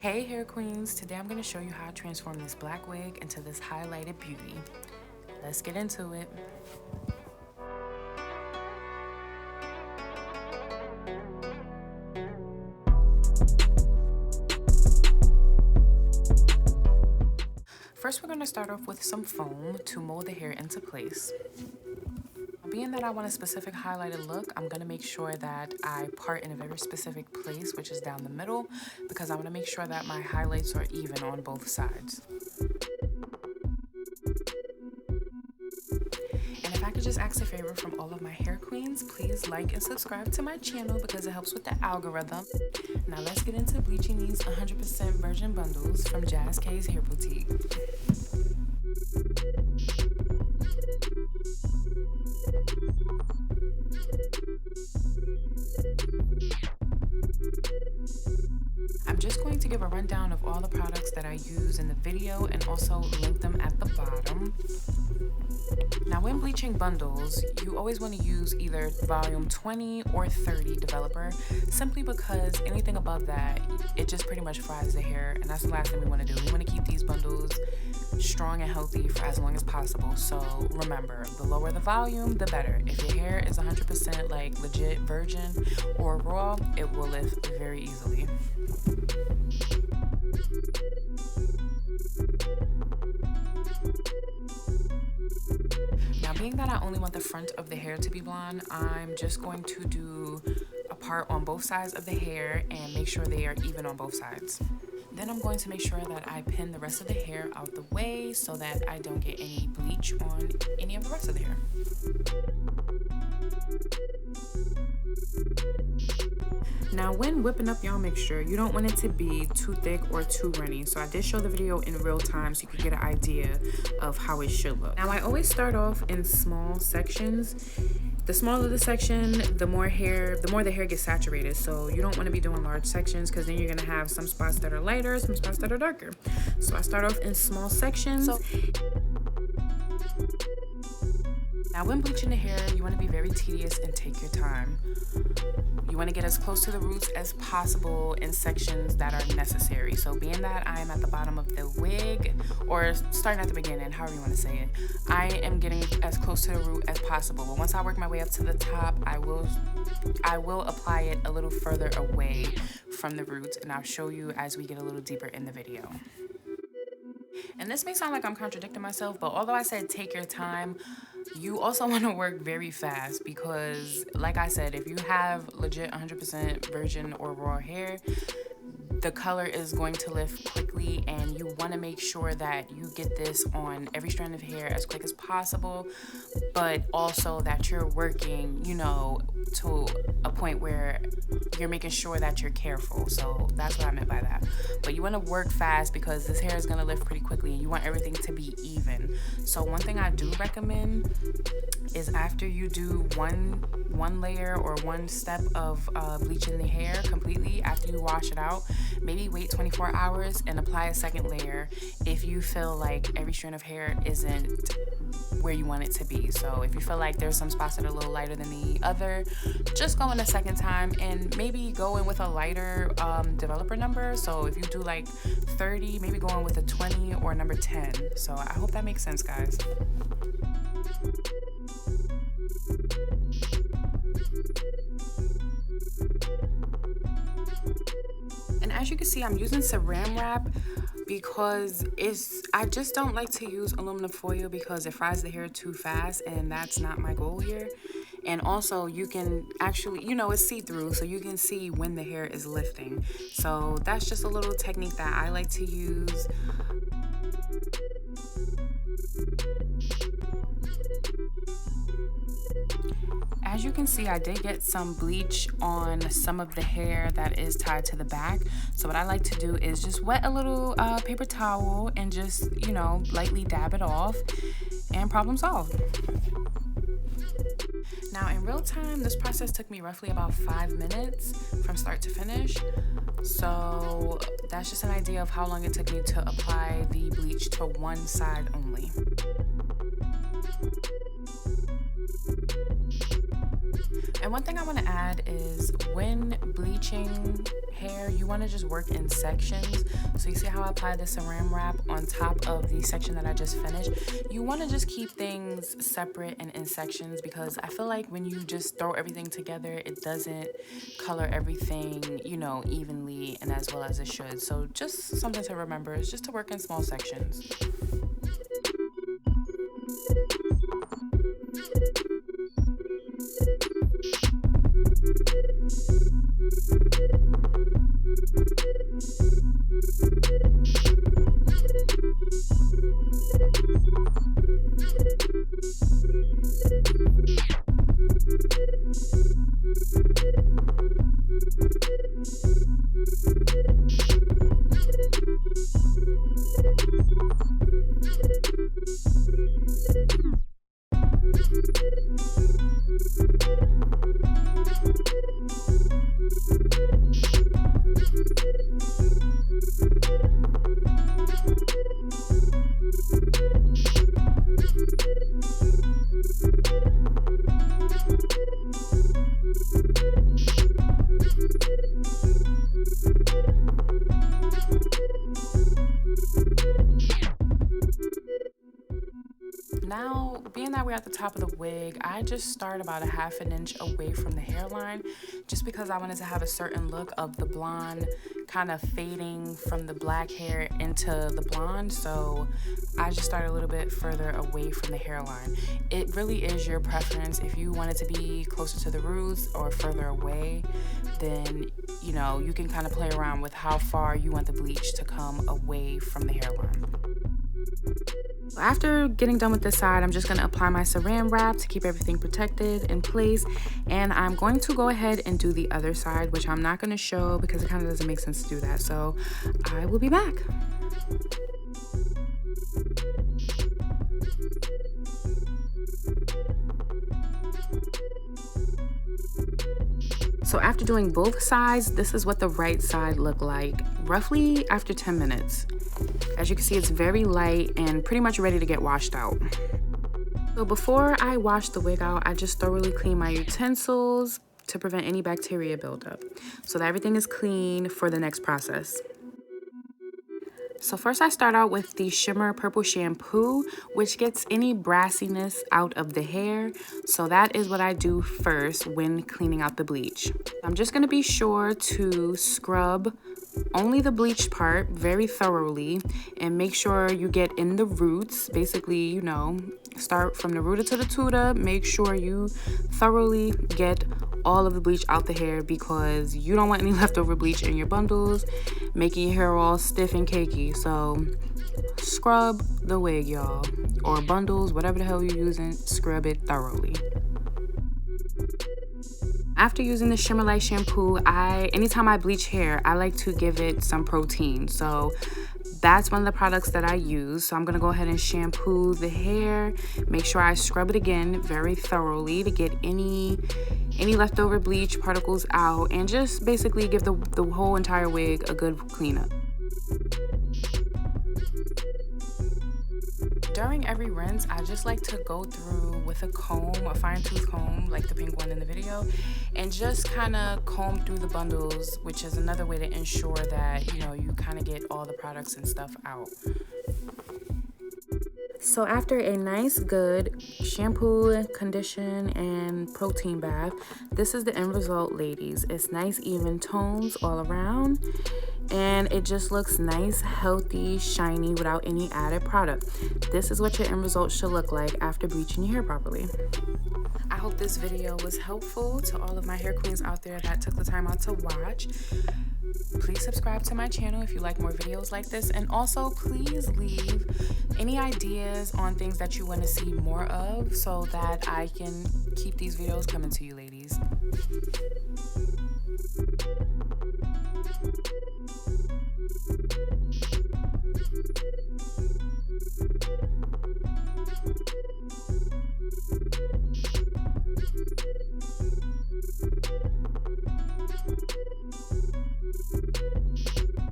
Hey hair queens, today I'm going to show you how to transform this black wig into this highlighted beauty. Let's get into it. First, we're going to start off with some foam to mold the hair into place. Being that I want a specific highlighted look, I'm going to make sure that I part in a very specific place, which is down the middle, because I want to make sure that my highlights are even on both sides. And if I could just ask a favor from all of my hair queens, please like and subscribe to my channel because it helps with the algorithm. Now let's get into bleaching these 100% virgin bundles from Jazz K's Hair Boutique. I'm just going to give a rundown of all the products that I use in the video and also link them at the bottom. Now when bleaching bundles, you always want to use either volume 20 or 30 developer, simply because anything above that, it just pretty much fries the hair, and that's the last thing we want to do. We want to keep these bundles strong and healthy for as long as possible. So remember, the lower the volume, the better. If your hair is 100% like legit virgin or raw, it will lift very easily. Now, being that I only want the front of the hair to be blonde, I'm just going to do a part on both sides of the hair and make sure they are even on both sides. Then I'm going to make sure that I pin the rest of the hair out the way so that I don't get any bleach on any of the rest of the hair. Now when whipping up your mixture, you don't want it to be too thick or too runny. So I did show the video in real time so you could get an idea of how it should look. Now I always start off in small sections. The smaller the section, the more the hair gets saturated. So you don't want to be doing large sections because then you're gonna have some spots that are lighter, some spots that are darker. So I start off in small sections. Now when bleaching the hair, you want to be very tedious and take your time. You want to get as close to the roots as possible in sections that are necessary. So being that I am at the bottom of the wig, or starting at the beginning, however you want to say it, I am getting as close to the root as possible. But once I work my way up to the top, I will apply it a little further away from the roots, and I'll show you as we get a little deeper in the video. And this may sound like I'm contradicting myself, but although I said take your time, you also want to work very fast because, like I said, if you have legit 100% virgin or raw hair, the color is going to lift quickly, and you want to make sure that you get this on every strand of hair as quick as possible, but also that you're working, to a point where you're making sure that you're careful. So that's what I meant by that. But you want to work fast because this hair is going to lift pretty quickly and you want everything to be even. So one thing I do recommend is after you do one layer or one step of bleaching the hair completely, after you wash it out, maybe wait 24 hours and apply a second layer if you feel like every strand of hair isn't where you want it to be. So if you feel like there's some spots that are a little lighter than the other, just go in a second time and maybe go in with a lighter developer number. So if you do like 30, maybe go in with a 20 or number 10. So I hope that makes sense, guys. And as you can see, I'm using saran wrap because I just don't like to use aluminum foil because it fries the hair too fast, and that's not my goal here. And also you can actually, it's see-through, so you can see when the hair is lifting. So that's just a little technique that I like to use. As you can see, I did get some bleach on some of the hair that is tied to the back. So what I like to do is just wet a little paper towel and just, lightly dab it off, and problem solved. Now in real time, this process took me roughly about 5 minutes from start to finish. So that's just an idea of how long it took me to apply the bleach to one side only. And one thing I want to add is when bleaching hair, you want to just work in sections. So you see how I applied the saran wrap on top of the section that I just finished? You want to just keep things separate and in sections, because I feel like when you just throw everything together, it doesn't color everything, you know, evenly and as well as it should. So just something to remember is just to work in small sections. Now, being that we're at the top of the wig, I just start about a ½ an inch away from the hairline, just because I wanted to have a certain look of the blonde kind of fading from the black hair into the blonde. So I just started a little bit further away from the hairline. It really is your preference. If you want it to be closer to the roots or further away, then you know, you can kind of play around with how far you want the bleach to come away from the hairline. After getting done with this side, I'm just going to apply my saran wrap to keep everything protected in place, and I'm going to go ahead and do the other side, which I'm not going to show because it kind of doesn't make sense to do that. So I will be back. So after doing both sides, this is what the right side looked like roughly after 10 minutes. As you can see, it's very light and pretty much ready to get washed out. So before I wash the wig out, I just thoroughly clean my utensils to prevent any bacteria buildup, so that everything is clean for the next process. So first I start out with the Shimmer Purple Shampoo, which gets any brassiness out of the hair. So that is what I do first when cleaning out the bleach. I'm just going to be sure to scrub only the bleached part very thoroughly and make sure you get in the roots. Basically, you know, start from the rooter to the tutor. Make sure you thoroughly get all of the bleach out the hair, because you don't want any leftover bleach in your bundles, making your hair all stiff and cakey. So scrub the wig, y'all, or bundles, whatever the hell you're using, scrub it thoroughly. After using the Shimmer Light shampoo, anytime I bleach hair, I like to give it some protein. So that's one of the products that I use. So I'm gonna go ahead and shampoo the hair, make sure I scrub it again very thoroughly to get any leftover bleach particles out, and just basically give the whole entire wig a good cleanup. During every rinse, I just like to go through with a comb, a fine tooth comb, like the pink one in the video, and just kind of comb through the bundles, which is another way to ensure that, you know, you kind of get all the products and stuff out. So after a nice good shampoo, condition, and protein bath, this is the end result, ladies. It's nice even tones all around, and it just looks nice, healthy, shiny without any added product. This is what your end result should look like after bleaching your hair properly. I hope this video was helpful to all of my hair queens out there that took the time out to watch. Please subscribe to my channel if you like more videos like this, and also please leave any ideas on things that you want to see more of so that I can keep these videos coming to you, ladies.